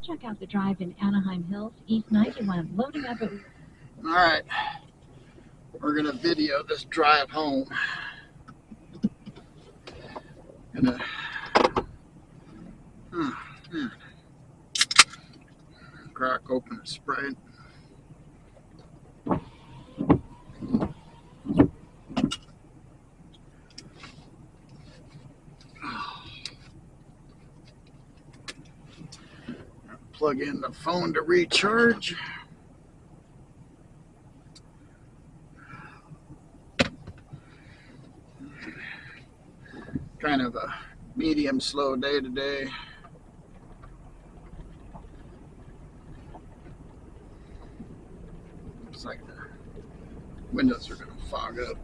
check out the drive in Anaheim Hills, East 91, loading up at... All right, we're gonna video this drive home. Gonna, crack open a Sprite. Plug in the phone to recharge. Kind of a medium slow day today. Looks like the windows are going to fog up.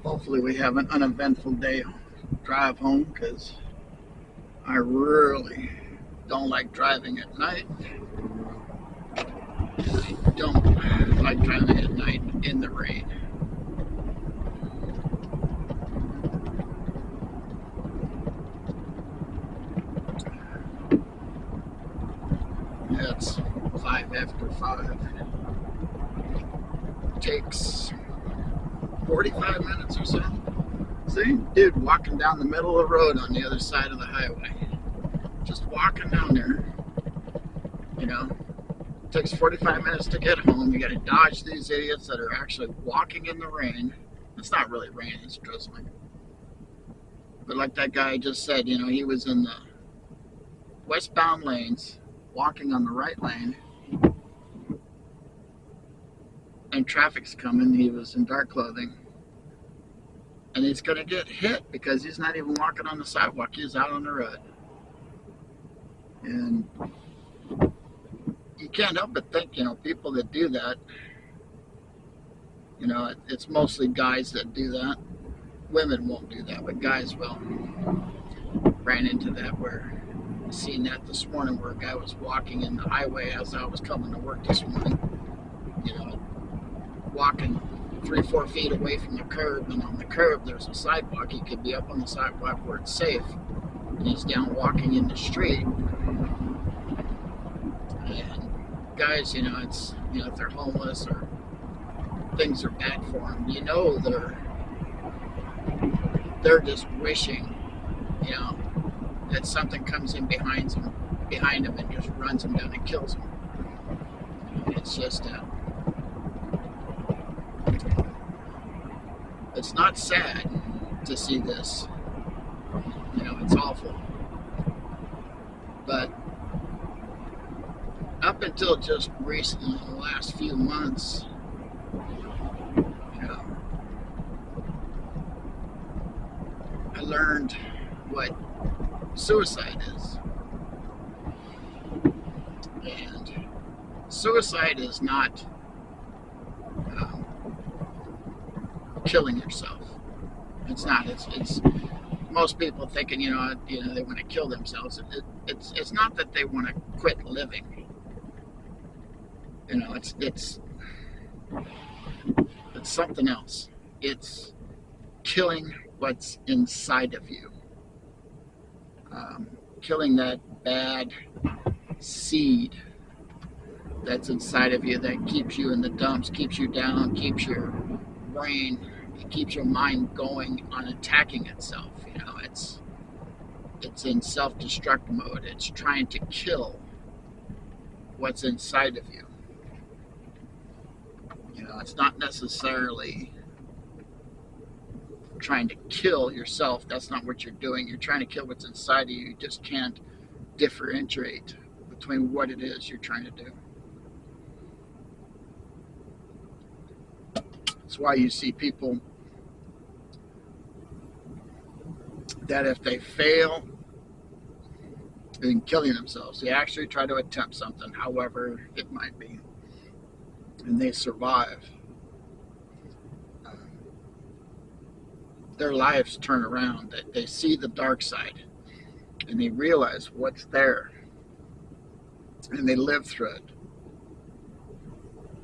Hopefully we have an uneventful day drive home, because I really don't like driving at night. I don't like driving at night in the rain. It's 5 after 5. Takes 45 minutes or so. See, dude walking down the middle of the road on the other side of the highway. Just walking down there. You know, it takes 45 minutes to get home. You got to dodge these idiots that are actually walking in the rain. It's not really rain, it's drizzling. But like that guy just said, you know, he was in the westbound lanes, walking on the right lane, and traffic's coming. He was in dark clothing, and he's going to get hit because he's not even walking on the sidewalk. He's out on the road. And you can't help but think, you know, people that do that, you know, it's mostly guys that do that. Women won't do that, but guys will. Ran into that where I seen that this morning, where a guy was walking in the highway as I was coming to work this morning. You know, walking 3-4 feet away from the curb, and on the curb there's a sidewalk. He could be up on the sidewalk where it's safe, and he's down walking in the street. And guys, you know, it's, you know, if they're homeless or things are bad for them, you know, they're just wishing, you know, that something comes in behind them and just runs them down and kills them. It's just it's not sad to see this. You know, it's awful. But up until just recently, in the last few months, you know, I learned what suicide is. And suicide is not killing yourself. It's not. It's most people thinking, you know, they want to kill themselves. It's not that they want to quit living. You know, it's something else. It's killing what's inside of you. Killing that bad seed that's inside of you that keeps you in the dumps, keeps you down, keeps your brain, it keeps your mind going on attacking itself. You know, it's in self-destruct mode. It's trying to kill what's inside of you. You know, it's not necessarily trying to kill yourself. That's not what you're doing. You're trying to kill what's inside of you. You just can't differentiate between what it is you're trying to do. That's why you see people that if they fail in killing themselves, they actually try to attempt something, however it might be, and they survive, their lives turn around. They see the dark side, and they realize what's there, and they live through it.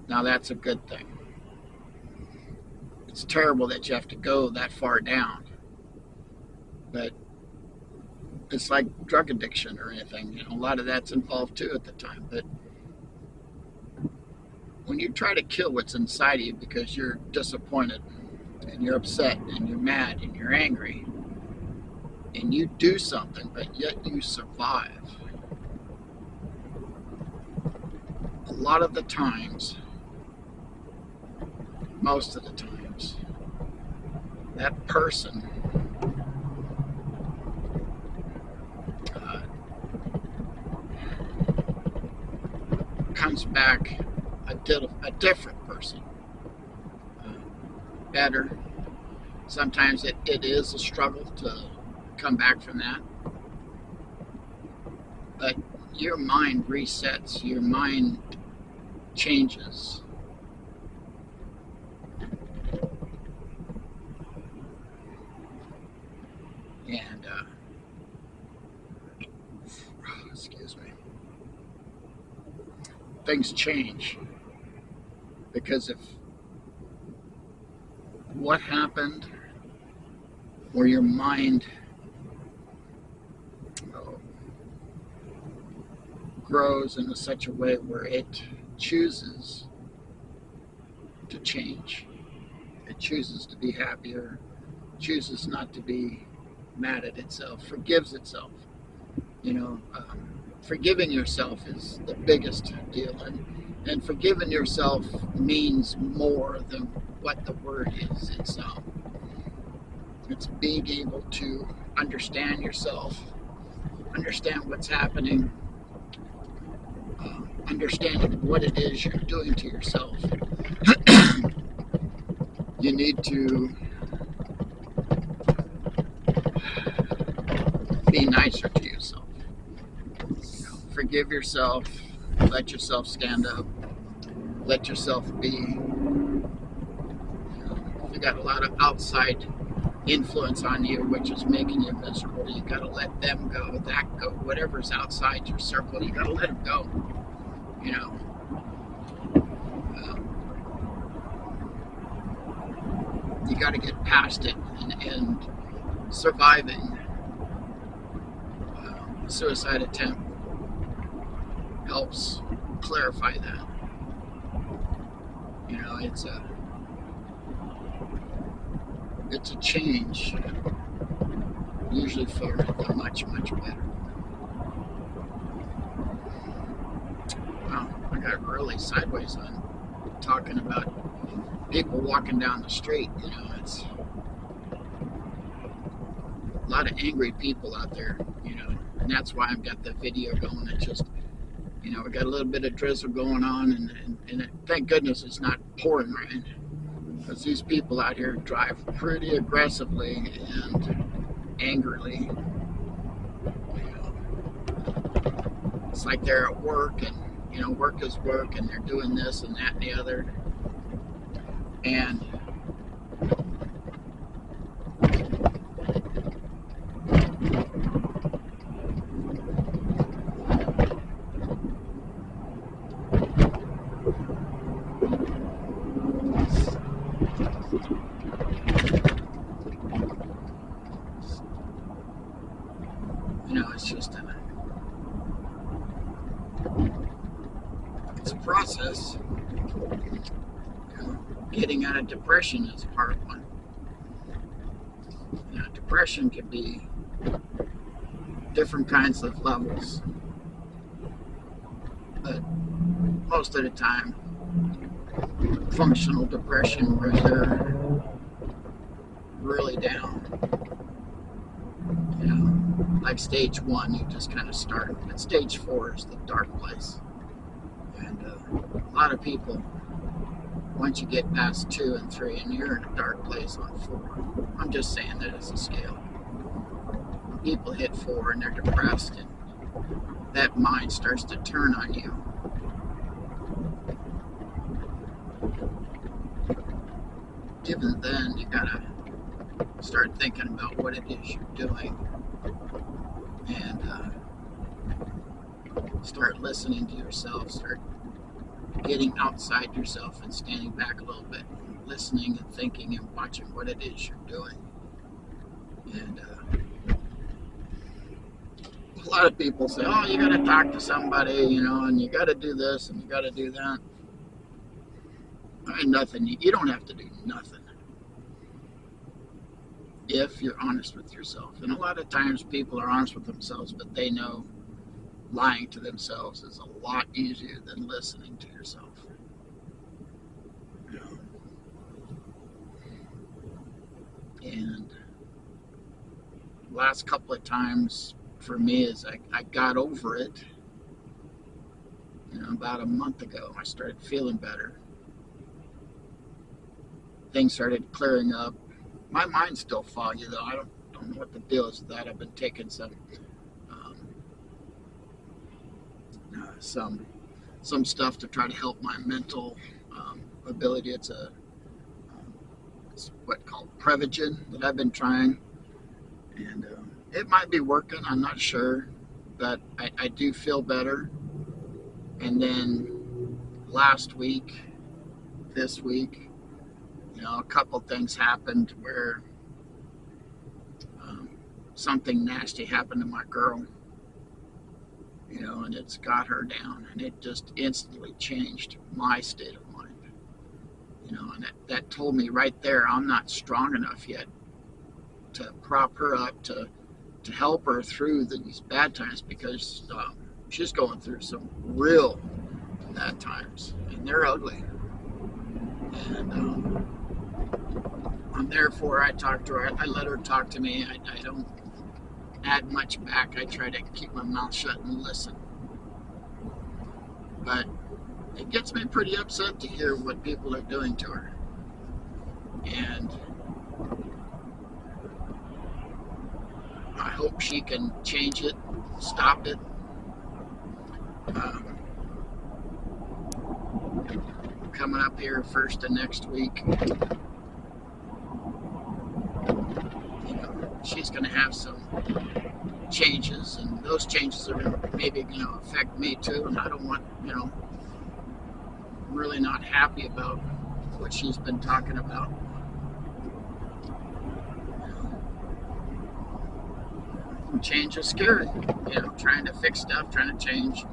Now that's a good thing. It's terrible that you have to go that far down, But it's like drug addiction or anything. You know, a lot of that's involved too at the time. But when you try to kill what's inside of you because you're disappointed and you're upset and you're mad and you're angry, and you do something, but yet you survive, a lot of the times, most of the times, that person comes back a different person, better. Sometimes it is a struggle to come back from that, but your mind resets, your mind changes. And excuse me, things change because of what happened, or your mind grows in such a way where it chooses to change. It chooses to be happier, chooses not to be mad at itself, forgives itself. You know, forgiving yourself is the biggest deal, and forgiving yourself means more than what the word is. It's being able to understand yourself, understand what's happening, understanding what it is you're doing to yourself. You need to be nicer to yourself. You know, forgive yourself, let yourself stand up, let yourself be. You know, if you got a lot of outside influence on you which is making you miserable, you got to let them go, that go, whatever's outside your circle, you got to let them go. You know, you got to get past it, and surviving a suicide attempt helps clarify that. You know, it's a change, usually for the much better. Wow, I got really sideways on talking about people walking down the street. You know, it's a lot of angry people out there, you know, and that's why I've got the video going. It's just, you know, we got a little bit of drizzle going on, and thank goodness it's not pouring rain, because these people out here drive pretty aggressively and angrily. You know, it's like they're at work, and you know, work is work, and they're doing this and that and the other. And you know, it's just it's a process. You know, getting out of depression is a hard one. You know, depression can be different kinds of levels, but most of the time, functional depression, where you're really down. You know, like stage 1, you just kind of start, but stage 4 is the dark place. And a lot of people, once you get past 2 and 3, and you're in a dark place on 4, I'm just saying that as a scale. When people hit 4 and they're depressed, and that mind starts to turn on you, even then, you gotta start thinking about what it is you're doing, and start listening to yourself, start getting outside yourself and standing back a little bit, and listening and thinking and watching what it is you're doing. And lot of people say, oh, you got to talk to somebody, you know, and you got to do this and you got to do that. Nothing. You don't have to do nothing if you're honest with yourself. And a lot of times people are honest with themselves, but they know lying to themselves is a lot easier than listening to yourself. You know? And last couple of times for me is I got over it. You know, about a month ago, I started feeling better. Things started clearing up. My mind's still foggy though. I don't know what the deal is with that. I've been taking some stuff to try to help my mental ability. It's what called Prevagen that I've been trying, and it might be working. I'm not sure, but I do feel better. And then this week, you know, a couple things happened where something nasty happened to my girl, you know, and it's got her down, and it just instantly changed my state of mind, you know, and that told me right there I'm not strong enough yet to prop her up, to help her through these bad times, because she's going through some real bad times, and they're ugly. And I'm there for her. I talk to her. I let her talk to me. I don't add much back. I try to keep my mouth shut and listen. But it gets me pretty upset to hear what people are doing to her. And I hope she can change it, stop it. Coming up here first of next week, you know, she's going to have some changes, and those changes are maybe going to affect me too. And I don't want, you know, I'm really not happy about what she's been talking about. Change is scary, you know, trying to fix stuff, trying to change,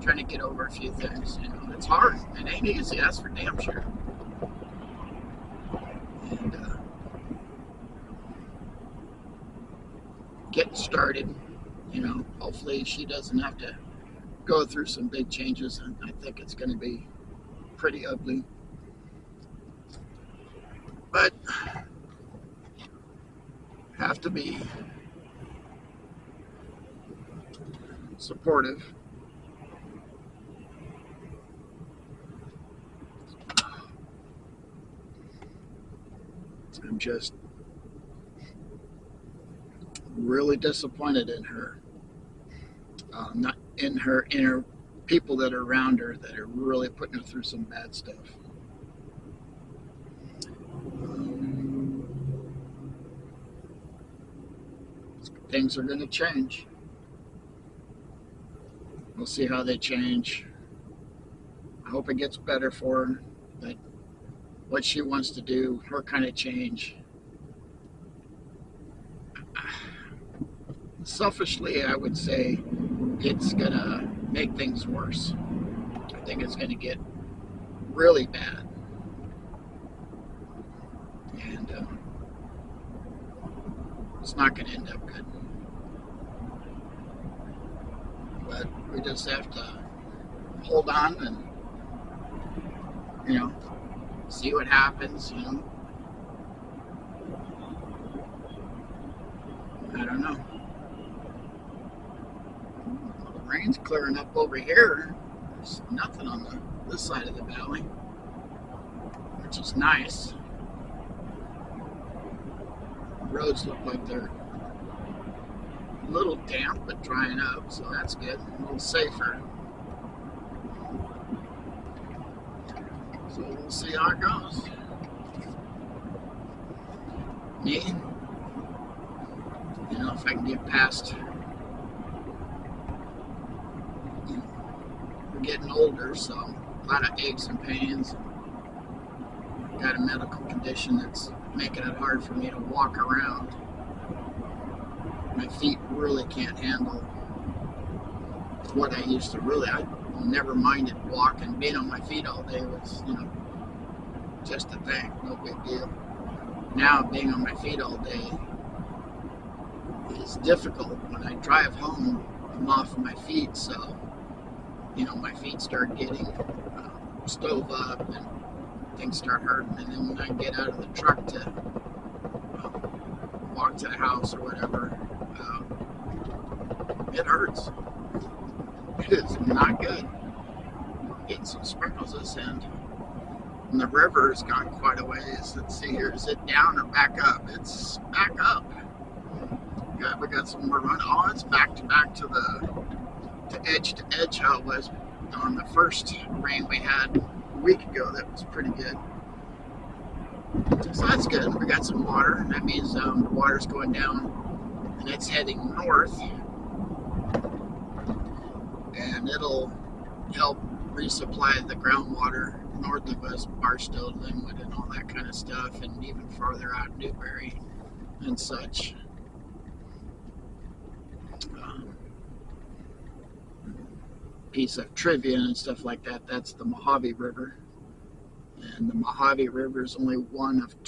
trying to get over a few things, you know, it's hard. It ain't easy, that's for damn sure. And getting started, you know, hopefully she doesn't have to go through some big changes, and I think it's going to be pretty ugly. But have to be supportive. I'm just really disappointed in her. Not in her people that are around her that are really putting her through some bad stuff. Things are going to change. We'll see how they change. I hope it gets better for her. But what she wants to do, her kind of change. Selfishly, I would say it's going to make things worse. I think it's going to get really bad. And it's not going to end up good. But we just have to hold on and, you know, see what happens, you know. I don't know. Well, the rain's clearing up over here. There's nothing on this side of the valley, which is nice. The roads look like they're a little damp but drying up, so that's good. A little safer. So we'll see how it goes. Me, you know, if I can get past, you know, we're getting older, so a lot of aches and pains. Got a medical condition that's making it hard for me to walk around. My feet really can't handle what I used to really, I never minded walking. Being on my feet all day was, just a thing, no big deal. Now being on my feet all day is difficult. When I drive home, I'm off my feet, so my feet start getting stove up and things start hurting. And then when I get out of the truck to walk to the house or whatever, it hurts. It is not good. Getting some sprinkles this end. And the river has gone quite a ways. Let's see here. Is it down or back up? It's back up. We got some more run. Oh, it's back to edge how it was on the first rain we had a week ago. That was pretty good. So that's good. We got some water, and that means the water's going down, and it's heading north, and it'll help resupply the groundwater north of us, Barstow, Linwood, and all that kind of stuff, and even farther out, Newberry and such. Piece of trivia and stuff like that, that's the Mojave River. And the Mojave River is only one of